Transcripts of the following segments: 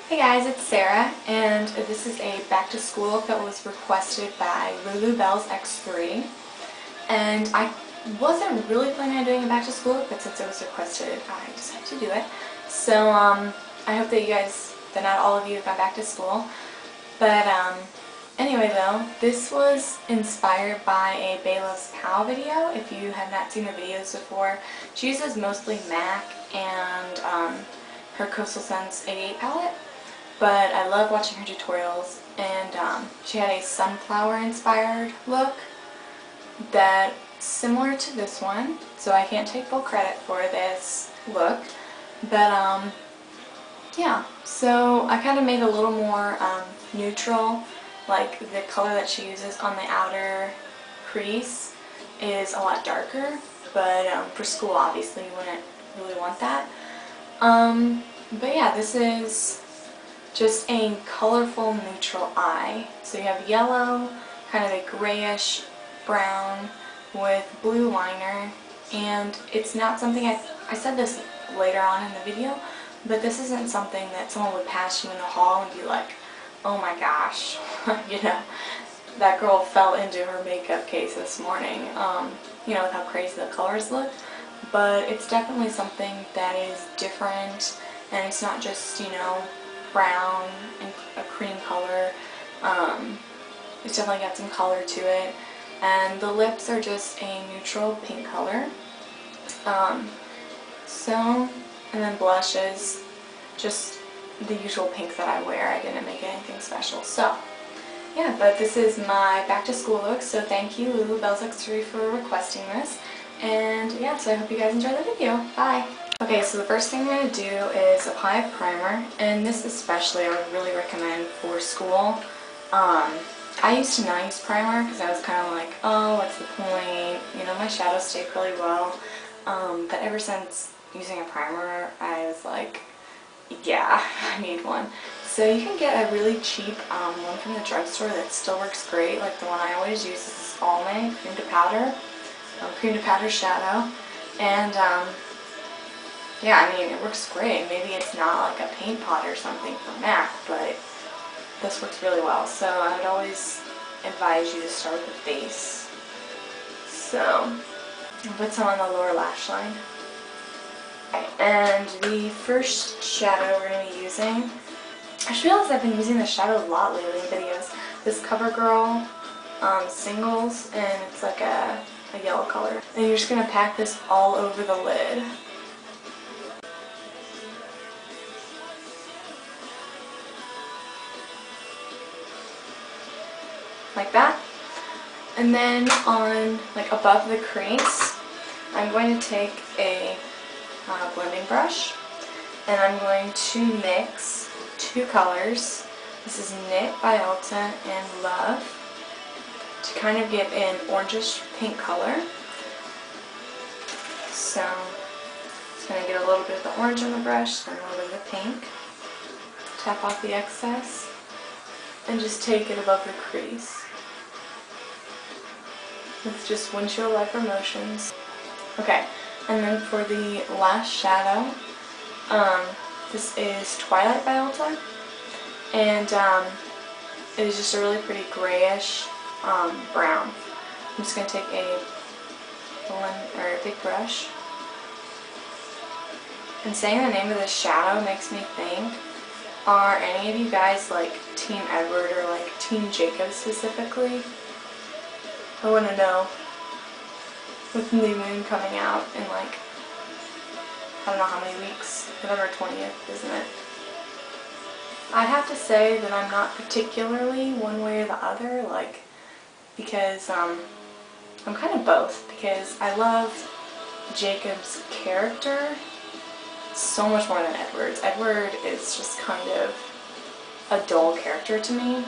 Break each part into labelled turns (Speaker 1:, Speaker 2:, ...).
Speaker 1: Hey guys, it's Sarah, and this is a back to school look that was requested by Lulu Bell's X3. And I wasn't really planning on doing a back to school look, but since it was requested, I decided to do it. So I hope that you guys, that not all of you have gone back to school. But anyway though, this was inspired by a Bay Loves Pal video. If you have not seen her videos before, she uses mostly MAC and her Coastal Scents 88 palette. But I love watching her tutorials, and she had a sunflower inspired look that's similar to this one, so I can't take full credit for this look, but yeah, so I kind of made a little more neutral, like the color that she uses on the outer crease is a lot darker, but for school obviously you wouldn't really want that. But yeah, this is just a colorful neutral eye. So you have yellow, kind of a grayish brown with blue liner, and it's not something, I said this later on in the video, but this isn't something that someone would pass you in the hall and be like, oh my gosh, you know, that girl fell into her makeup case this morning, you know, with how crazy the colors look. But it's definitely something that is different, and it's not just, you know, brown and a cream color. It's definitely got some color to it, and the lips are just a neutral pink color. And then blushes, just the usual pink that I wear. I didn't make anything special. So yeah, but this is my back to school look, so thank you Lulu Bell's X3 for requesting this. And yeah, so I hope you guys enjoy the video. Bye! Okay, so the first thing I'm going to do is apply a primer, and this especially I would really recommend for school. I used to not use primer because I was kind of like, oh, what's the point? You know, my shadows stay really well. But ever since using a primer, I was like, yeah, I need one. So you can get a really cheap one from the drugstore that still works great. Like the one I always use is this Almay Cream to Powder Shadow. And yeah, I mean, it works great. Maybe it's not like a paint pot or something for MAC, but this works really well. So I would always advise you to start with the base. So I'll put some on the lower lash line. Okay, and the first shadow we're going to be using, I just realized I've been using this shadow a lot lately in videos. This CoverGirl Singles, and it's like a yellow color. And you're just going to pack this all over the lid. Like that. And then on, like, above the crease, I'm going to take a blending brush, and I'm going to mix two colors. This is Knit by Ulta and Love, to kind of get an orangish pink color. So just going to get a little bit of the orange on the brush, then a little bit of the pink. Tap off the excess, and just take it above the crease. It's just windshield wiper motions. Okay, and then for the last shadow, this is Twilight by Ulta, and it is just a really pretty grayish brown. I'm just going to take a big brush, and saying the name of this shadow makes me think, are any of you guys like Team Edward or like Team Jacob specifically? I want to know, with the new moon coming out in like, I don't know how many weeks, November 20th, isn't it? I have to say that I'm not particularly one way or the other, like, because I'm kind of both, because I love Jacob's character so much more than Edward's. Edward is just kind of a dull character to me.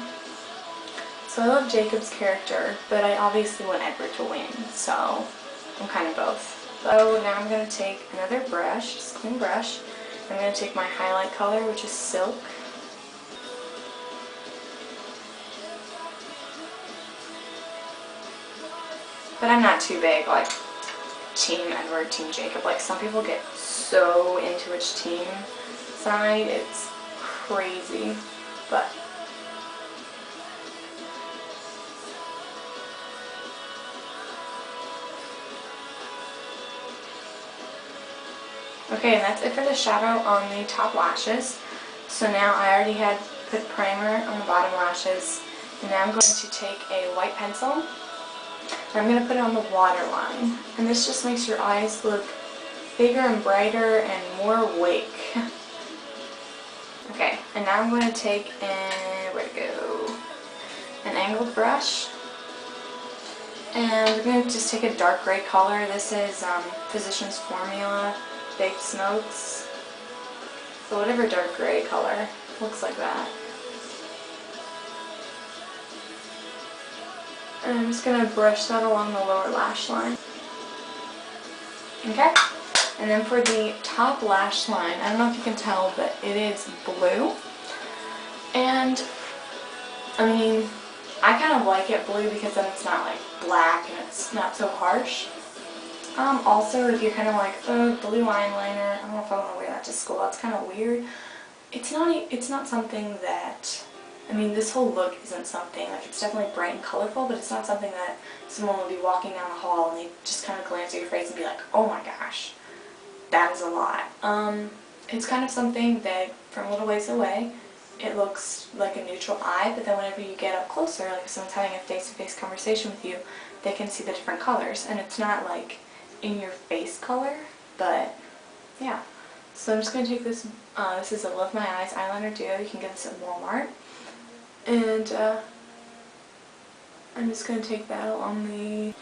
Speaker 1: So I love Jacob's character, but I obviously want Edward to win, so I'm kind of both. So now I'm going to take another brush, just a clean brush. I'm going to take my highlight color, which is Silk. But I'm not too big, like Team Edward, Team Jacob. Like some people get so into which team side, it's crazy, but okay, and that's it for the shadow on the top lashes. So now I already had put primer on the bottom lashes, and now I'm going to take a white pencil and I'm going to put it on the waterline. And this just makes your eyes look bigger and brighter and more awake. Okay, and now I'm going to take an angled brush, and we're going to just take a dark gray color. This is Physicians Formula Baked Smokes. So whatever dark gray color looks like that. And I'm just going to brush that along the lower lash line. Okay? And then for the top lash line, I don't know if you can tell, but it is blue. And, I mean, I kind of like it blue because then it's not like black and it's not so harsh. Also, if you're kind of like, oh, blue eyeliner, I don't know if I want to wear that to school, that's kind of weird. It's not something that, I mean, this whole look isn't something, like, it's definitely bright and colorful, but it's not something that someone will be walking down the hall and they just kind of glance at your face and be like, oh my gosh, that is a lot. It's kind of something that, from a little ways away, it looks like a neutral eye, but then whenever you get up closer, like if someone's having a face-to-face conversation with you, they can see the different colors, and it's not like in your face color, but yeah. So I'm just going to take this, this is a Love My Eyes eyeliner duo. You can get this at Walmart, and I'm just going to take that along the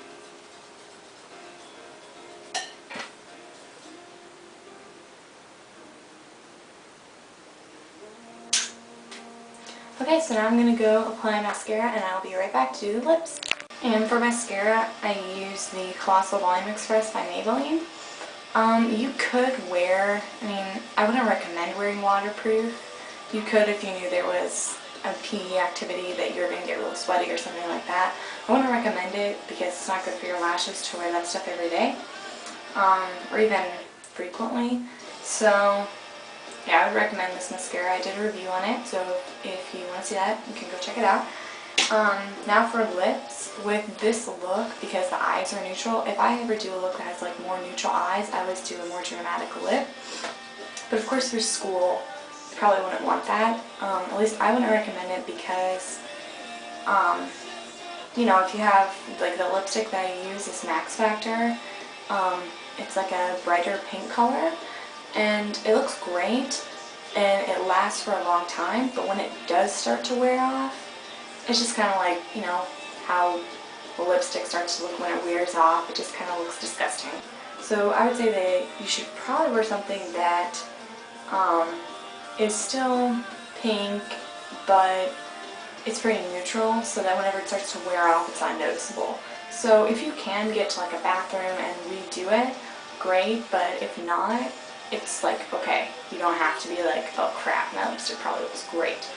Speaker 1: okay, so now I'm going to go apply mascara, and I'll be right back to do the lips. And for mascara, I use the Colossal Volume Express by Maybelline. You could wear, I mean, I wouldn't recommend wearing waterproof. You could if you knew there was a PE activity that you're going to get real sweaty or something like that. I wouldn't recommend it because it's not good for your lashes to wear that stuff every day, or even frequently. So yeah, I would recommend this mascara. I did a review on it, so if you want to see that, you can go check it out. Now for lips, with this look, because the eyes are neutral, if I ever do a look that has like more neutral eyes, I always do a more dramatic lip. But of course for school, you probably wouldn't want that. At least I wouldn't recommend it because, you know, if you have, like the lipstick that I use is Max Factor, it's like a brighter pink color, and it looks great, and it lasts for a long time, but when it does start to wear off, it's just kind of like, you know, how the lipstick starts to look when it wears off. It just kind of looks disgusting. So I would say that you should probably wear something that is still pink, but it's pretty neutral, so that whenever it starts to wear off, it's not noticeable. So if you can get to like a bathroom and redo it, great, but if not, it's like, okay, you don't have to be like, oh crap, my lipstick probably looks great.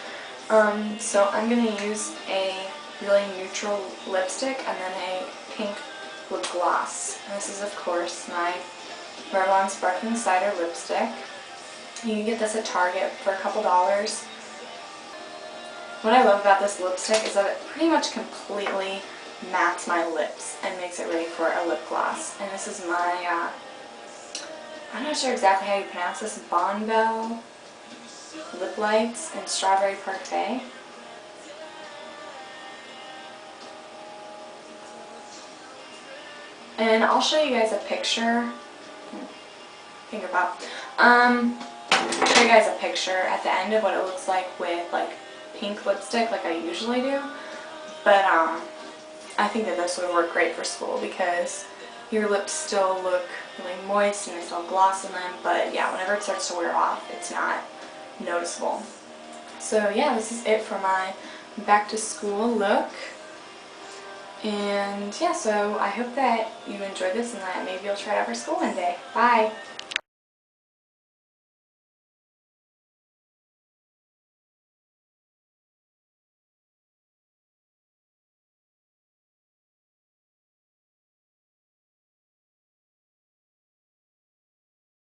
Speaker 1: So I'm going to use a really neutral lipstick and then a pink lip gloss. And this is of course my Revlon Sparkling Cider lipstick. You can get this at Target for a couple dollars. What I love about this lipstick is that it pretty much completely mattes my lips and makes it ready for a lip gloss. And this is my, I'm not sure exactly how you pronounce this, Bonbell Lip Lights in Strawberry Parfait. And I'll show you guys a picture. Finger pop. Show you guys a picture at the end of what it looks like with like pink lipstick, like I usually do. But I think that this would work great for school because your lips still look really moist and they still have gloss in them. But yeah, whenever it starts to wear off, it's not noticeable. So yeah, this is it for my back to school look. And yeah, so I hope that you enjoyed this and that maybe you'll try it out for school one day. Bye!